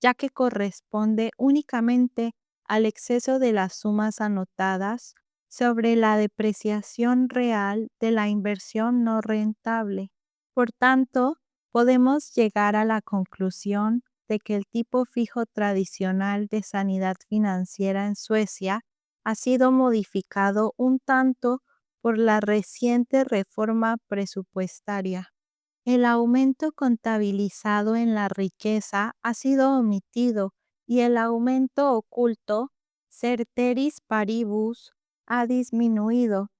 ya que corresponde únicamente al exceso de las sumas anotadas sobre la depreciación real de la inversión no rentable. Por tanto, podemos llegar a la conclusión de que el tipo fijo tradicional de sanidad financiera en Suecia ha sido modificado un tanto por la reciente reforma presupuestaria. El aumento contabilizado en la riqueza ha sido omitido y el aumento oculto, ceteris paribus, ha disminuido,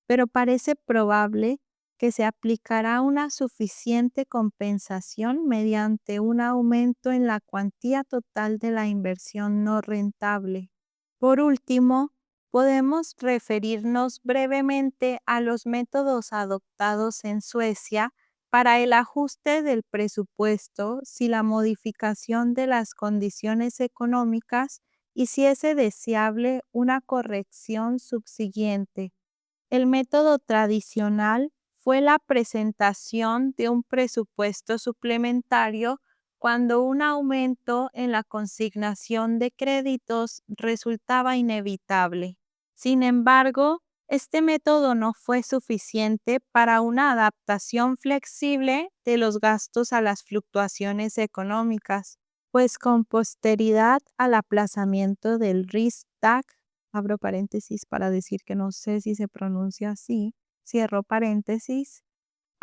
pero parece probable que se aplicará una suficiente compensación mediante un aumento en la cuantía total de la inversión no rentable. Por último, podemos referirnos brevemente a los métodos adoptados en Suecia para el ajuste del presupuesto si la modificación de las condiciones económicas hiciese deseable una corrección subsiguiente. El método tradicional fue la presentación de un presupuesto suplementario cuando un aumento en la consignación de créditos resultaba inevitable. Sin embargo, Este método no fue suficiente para una adaptación flexible de los gastos a las fluctuaciones económicas, pues con posteridad al aplazamiento del Riksdag, abro paréntesis para decir que no sé si se pronuncia así, cierro paréntesis,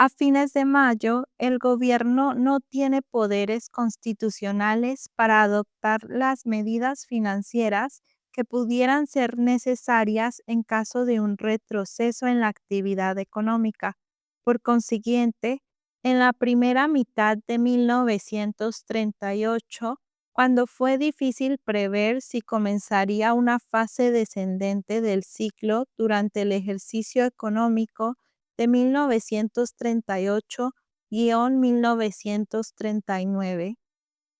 a fines de mayo, el gobierno no tiene poderes constitucionales para adoptar las medidas financieras que pudieran ser necesarias en caso de un retroceso en la actividad económica. Por consiguiente, en la primera mitad de 1938, cuando fue difícil prever si comenzaría una fase descendente del ciclo durante el ejercicio económico de 1938-1939,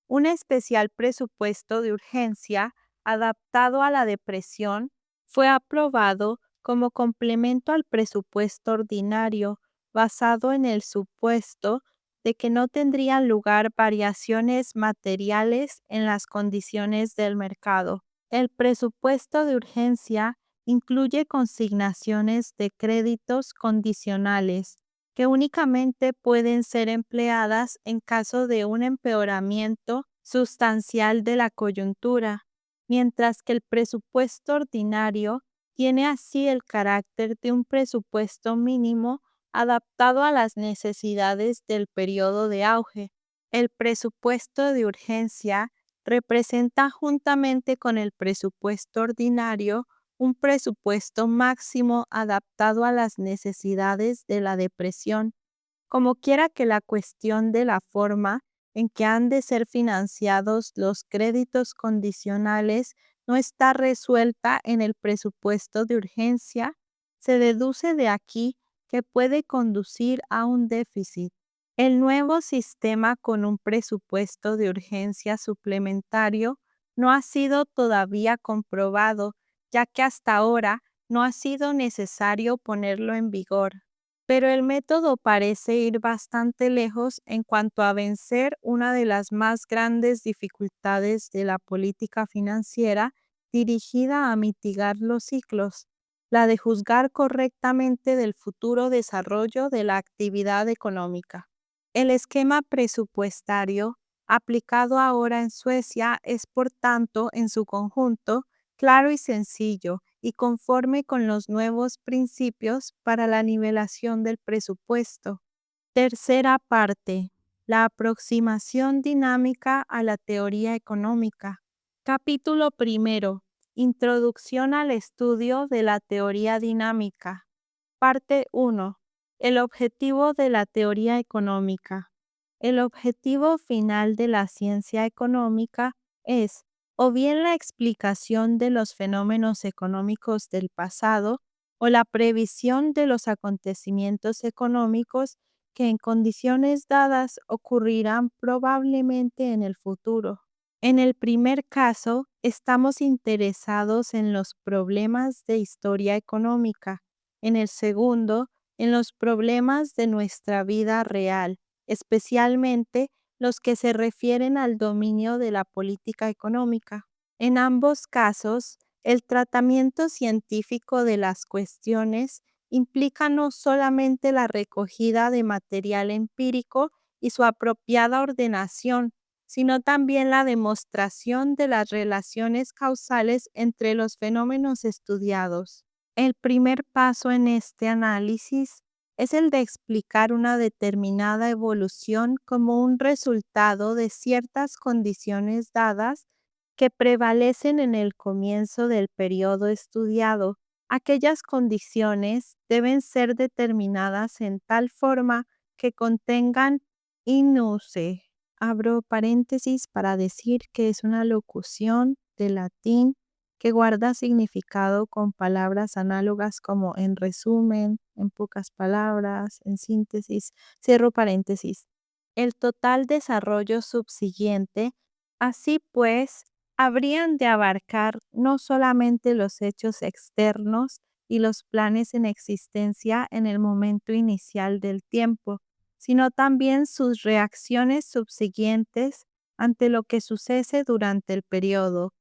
un especial presupuesto de urgencia adaptado a la depresión fue aprobado como complemento al presupuesto ordinario, basado en el supuesto de que no tendrían lugar variaciones materiales en las condiciones del mercado. El presupuesto de urgencia incluye consignaciones de créditos condicionales que únicamente pueden ser empleadas en caso de un empeoramiento sustancial de la coyuntura, mientras que el presupuesto ordinario tiene así el carácter de un presupuesto mínimo adaptado a las necesidades del periodo de auge. El presupuesto de urgencia representa juntamente con el presupuesto ordinario un presupuesto máximo adaptado a las necesidades de la depresión, como quiera que la cuestión de la forma en que han de ser financiados los créditos condicionales no está resuelta en el presupuesto de urgencia, se deduce de aquí que puede conducir a un déficit. El nuevo sistema con un presupuesto de urgencia suplementario no ha sido todavía comprobado, ya que hasta ahora no ha sido necesario ponerlo en vigor. Pero el método parece ir bastante lejos en cuanto a vencer una de las más grandes dificultades de la política financiera dirigida a mitigar los ciclos, la de juzgar correctamente del futuro desarrollo de la actividad económica. El esquema presupuestario aplicado ahora en Suecia es, por tanto, en su conjunto, claro y sencillo, y conforme con los nuevos principios para la nivelación del presupuesto. Tercera parte. La aproximación dinámica a la teoría económica. Capítulo primero. Introducción al estudio de la teoría dinámica. Parte 1. El objetivo de la teoría económica. El objetivo final de la ciencia económica es o bien la explicación de los fenómenos económicos del pasado o la previsión de los acontecimientos económicos que en condiciones dadas ocurrirán probablemente en el futuro. En el primer caso, estamos interesados en los problemas de historia económica. En el segundo, en los problemas de nuestra vida real, especialmente los que se refieren al dominio de la política económica. En ambos casos, el tratamiento científico de las cuestiones implica no solamente la recogida de material empírico y su apropiada ordenación, sino también la demostración de las relaciones causales entre los fenómenos estudiados. El primer paso en este análisis es el de explicar una determinada evolución como un resultado de ciertas condiciones dadas que prevalecen en el comienzo del periodo estudiado. Aquellas condiciones deben ser determinadas en tal forma que contengan inuse. Abro paréntesis para decir que es una locución de latín que guarda significado con palabras análogas como en resumen, en pocas palabras, en síntesis. Cierro paréntesis. El total desarrollo subsiguiente, así pues, habrían de abarcar no solamente los hechos externos y los planes en existencia en el momento inicial del tiempo, sino también sus reacciones subsiguientes ante lo que sucede durante el periodo.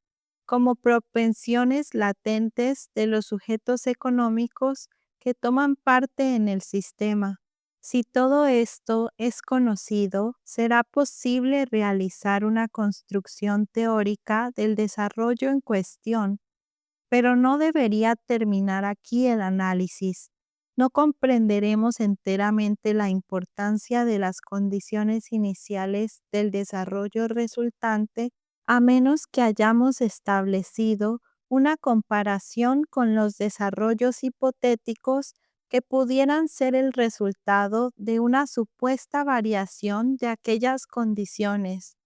como propensiones latentes de los sujetos económicos que toman parte en el sistema. Si todo esto es conocido, será posible realizar una construcción teórica del desarrollo en cuestión, pero no debería terminar aquí el análisis. No comprenderemos enteramente la importancia de las condiciones iniciales del desarrollo resultante a menos que hayamos establecido una comparación con los desarrollos hipotéticos que pudieran ser el resultado de una supuesta variación de aquellas condiciones.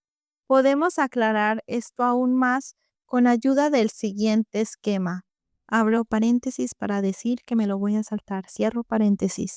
Podemos aclarar esto aún más con ayuda del siguiente esquema. Abro paréntesis para decir que me lo voy a saltar. Cierro paréntesis.